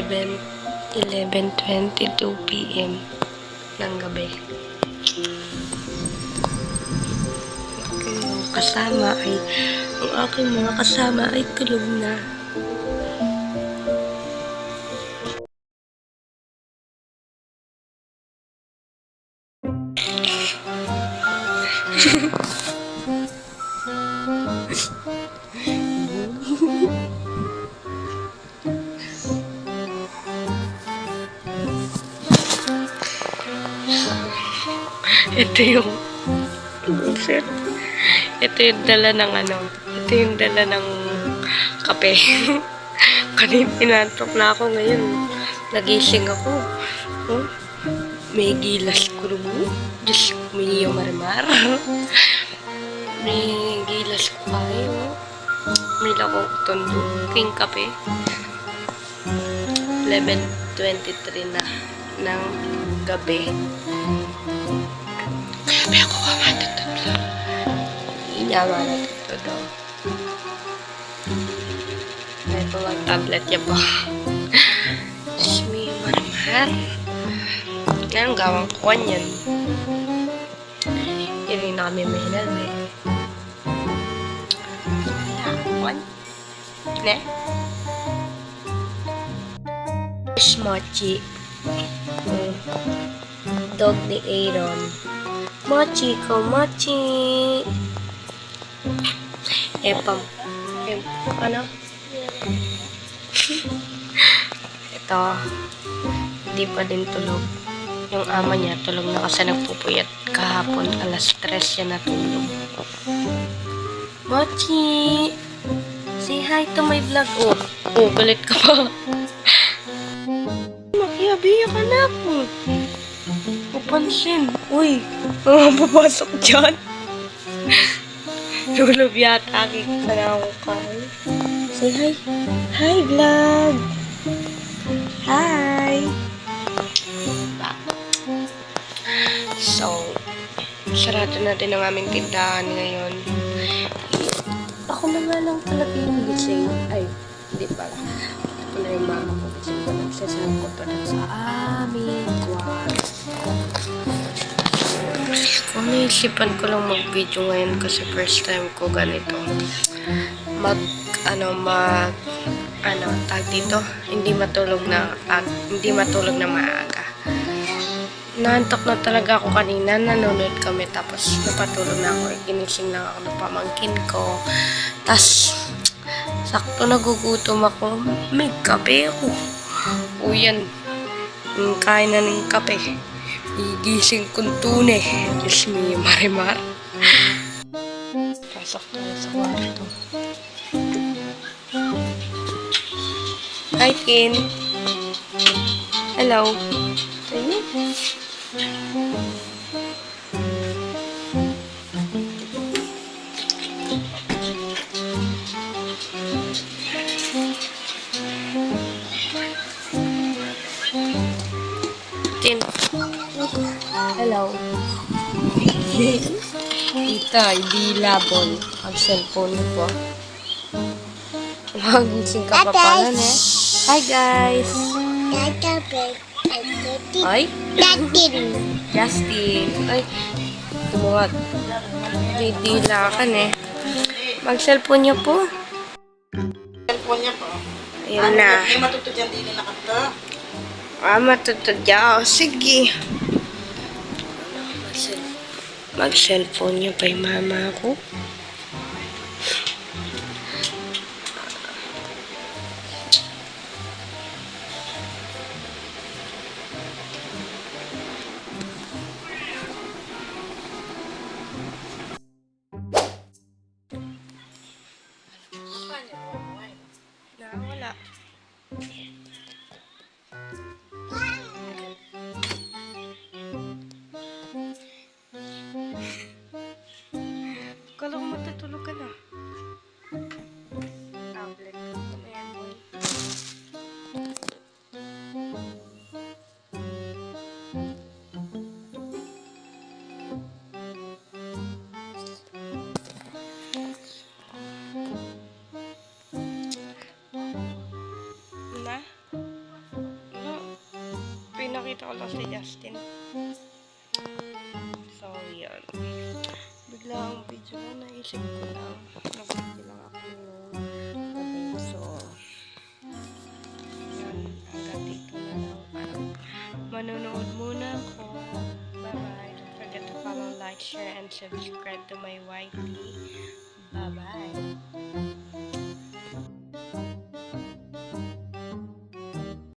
11:22 PM ng gabi. Ang aking mga kasama ay tulog na. Ito yung ito yung dala ng ito yung dala ng kape. Kanina pinantok na ako, ngayon nagising ako. Oh, may gilas kurubo. Diyos ko, may marimar. May gilas ko kayo. May lakong tondo. King kape. 11:23 na ng gabi. Kaya ako matutod. Iyawa na tutod. Ito ang tablet niya po. Diyos may marimar. Yan ang gawang kuwan yan. Yan rin namin may hinalme. Kuwan. Ne? Mochi. Dog ni Aaron. Mochi ko, Mochi. Ano? Ito. Hindi pa din tulog. Yung ama niya, tulog na kasi nagpupuyat. Kahapon, alas 3 siya natulog. Mochi! Say hi to my vlog. Oh, galit ka pa. Makiyabiya ka na po. Papansin. Uy, papasok dyan. Tulog yata. Kikita na ako kayo. Say hi. Hi, vlog. Hi. So, sarado na din ang aming tindahan ngayon. Ako na nga lang talaga yung gising. Ay, hindi pala. Ito na yung mama ko. Gising ko nagsasangkot pa lang sa aming kwarto. Kung naisipan ko lang mag-video ngayon kasi first time ko ganito. Tag dito, hindi matulog na maaga. Naantok na talaga ako kanina, nanonood kami, tapos napatulog na ako, ginising lang ako ng pamangkin ko. Tas, sakto nagugutom ako, may kape ako. O yan, kain na ng kape. Igising kong tune. Diyos me, marimar. Pasok tayo sa kwarto. Hi, Kin. Hello. Ayun. Kin. Hello. Ito, hindi labon. Ang cellphone ko. Magising ka pa pala, ne? Hi, guys. Ay? Justin. Ay, tumuhat. Didila ka, ne? Mag-cellphone niyo po. Cellphone niya po. Ayun na. Ay, matutod yan din na kanta. Matutod niya. Sige. Mag-cellphone niyo pa yung mama ko. Wala. Kala ko matutulog ka na. Tablet ko. Ayan, boy. Na? Nakita ko lang si Justin. So, yun. Bigla ang video na naisip ko lang. Nag-video lang ako yung gabi. So, yun. Hanggang dito na lang. Parang manonood muna ako. Bye-bye. Don't forget to follow, like, share, and subscribe to my YT. Bye-bye.